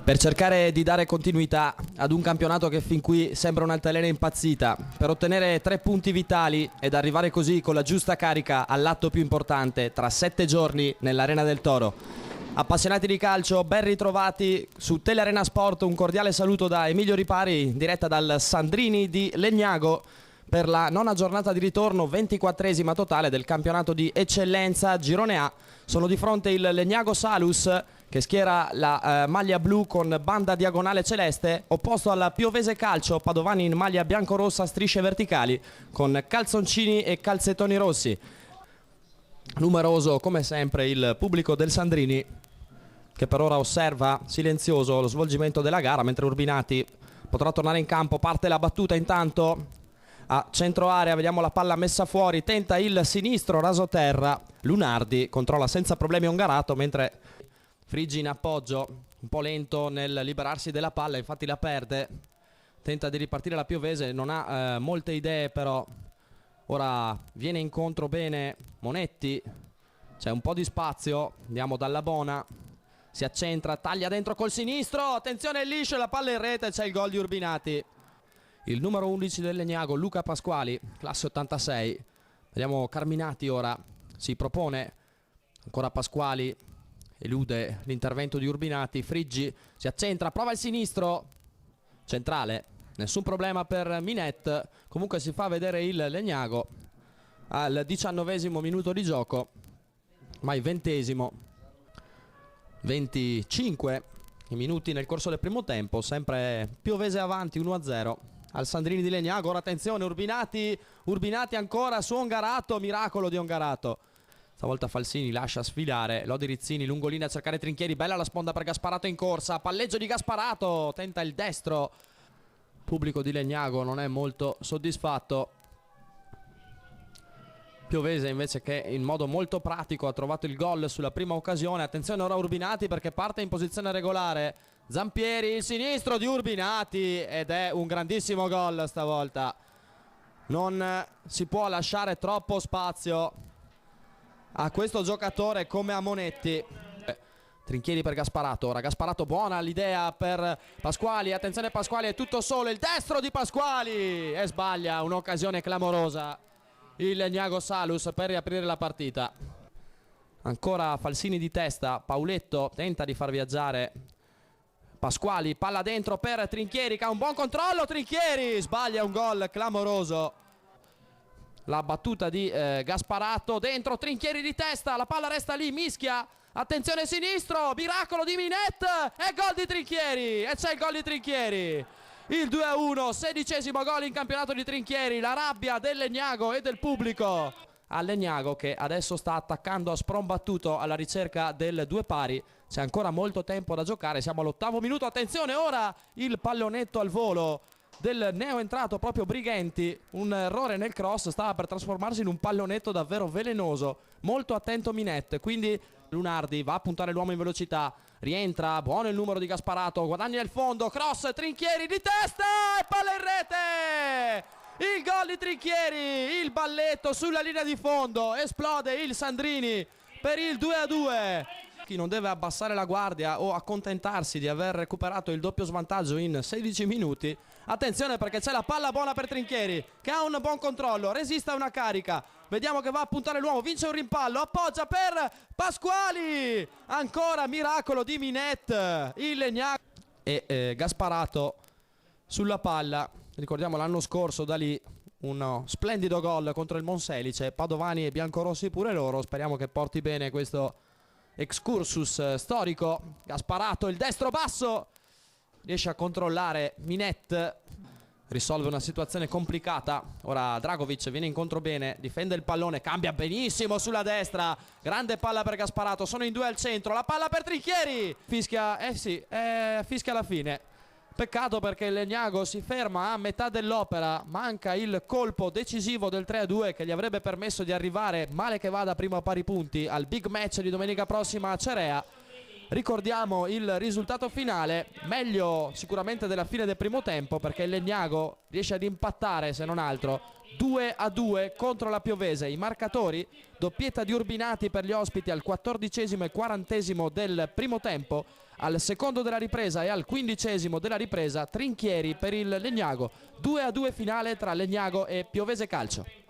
per cercare di dare continuità ad un campionato che fin qui sembra un'altalena impazzita, per ottenere 3 punti vitali ed arrivare così con la giusta carica all'atto più importante tra 7 giorni nell'Arena del Toro. Appassionati di calcio, ben ritrovati su Telearena Sport, un cordiale saluto da Emilio Ripari in diretta dal Sandrini di Legnago per la 9ª giornata di ritorno, 24esima totale del campionato di eccellenza Girone A. Sono di fronte il Legnago Salus che schiera la maglia blu con banda diagonale celeste, opposto al Piovese Calcio Padovani in maglia biancorossa a strisce verticali con calzoncini e calzettoni rossi. Numeroso come sempre il pubblico del Sandrini che per ora osserva silenzioso lo svolgimento della gara, mentre Urbinati potrà tornare in campo. Parte la battuta intanto a centro area, vediamo la palla messa fuori, tenta il sinistro rasoterra, Lunardi controlla senza problemi Ongarato, mentre Friggi in appoggio, un po' lento nel liberarsi della palla, infatti la perde, tenta di ripartire la Piovese, non ha molte idee però. Ora viene incontro bene Monetti, c'è un po' di spazio, andiamo dalla Bona, si accentra, taglia dentro col sinistro, attenzione liscio, la palla in rete, c'è il gol di Urbinati. Il numero 11 del Legnago, Luca Pasquali, classe 86. Vediamo Carminati ora, si propone, ancora Pasquali, elude l'intervento di Urbinati, Friggi si accentra, prova il sinistro, centrale, nessun problema per Minet, comunque si fa vedere il Legnago al 19esimo minuto di gioco, ormai 20esimo, 25 i minuti nel corso del primo tempo, sempre Piovese avanti 1-0 al Sandrini di Legnago. Ora attenzione, Urbinati ancora su Ongarato, miracolo di Ongarato. Stavolta Falsini lascia sfilare Lodi Rizzini, lungolina a cercare Trinchieri, bella la sponda per Gasparato in corsa, palleggio di Gasparato, tenta il destro. Pubblico di Legnago non è molto soddisfatto. Piovese invece che in modo molto pratico ha trovato il gol sulla prima occasione. Attenzione ora Urbinati perché parte in posizione regolare. Zampieri, il sinistro di Urbinati ed è un grandissimo gol stavolta. Non si può lasciare troppo spazio a questo giocatore come a Monetti. Trinchieri per Gasparato, ora Gasparato, buona l'idea per Pasquali, attenzione Pasquali, è tutto solo, il destro di Pasquali e sbaglia, un'occasione clamorosa il Legnago Salus per riaprire la partita. Ancora Falsini di testa, Pauletto tenta di far viaggiare Pasquali, palla dentro per Trinchieri che ha un buon controllo, Trinchieri sbaglia un gol clamoroso. La battuta di Gasparato, dentro Trinchieri di testa, la palla resta lì, mischia, attenzione sinistro, miracolo di Minet e gol di Trinchieri, e c'è il gol di Trinchieri, il 2-1, 16esimo gol in campionato di Trinchieri. La rabbia del Legnago e del pubblico al Legnago che adesso sta attaccando a sprombattuto alla ricerca del 2 pari. C'è ancora molto tempo da giocare, siamo all'8° minuto, attenzione ora il pallonetto al volo del neoentrato proprio Brighenti, un errore nel cross, stava per trasformarsi in un pallonetto davvero velenoso, molto attento Minet, quindi Lunardi va a puntare l'uomo in velocità, rientra, buono il numero di Gasparato, guadagna il fondo, cross, Trinchieri di testa e palla in rete, il gol di Trinchieri, il balletto sulla linea di fondo, esplode il Sandrini per il 2-2. Chi non deve abbassare la guardia o accontentarsi di aver recuperato il doppio svantaggio in 16 minuti. Attenzione perché c'è la palla buona per Trinchieri che ha un buon controllo, resiste a una carica, vediamo che va a puntare l'uomo, vince un rimpallo, appoggia per Pasquali, ancora miracolo di Minet, il Legnago e Gasparato sulla palla. Ricordiamo l'anno scorso da lì uno splendido gol contro il Monselice, Padovani e biancorossi pure loro, speriamo che porti bene questo excursus storico. Gasparato, il destro basso, riesce a controllare Minet, risolve una situazione complicata. Ora Dragovic viene incontro bene, difende il pallone, cambia benissimo sulla destra, grande palla per Gasparato, sono in 2 al centro, la palla per Trinchieri, fischia, fischia alla fine. Peccato perché il Legnago si ferma a metà dell'opera, manca il colpo decisivo del 3-2 che gli avrebbe permesso di arrivare, male che vada, prima a pari punti al big match di domenica prossima a Cerea. Ricordiamo il risultato finale, meglio sicuramente della fine del primo tempo perché il Legnago riesce ad impattare se non altro 2-2 contro la Piovese. I marcatori: doppietta di Urbinati per gli ospiti al 14° e 40° del primo tempo, al secondo della ripresa e al 15° della ripresa Trinchieri per il Legnago. 2-2 finale tra Legnago e Piovese Calcio.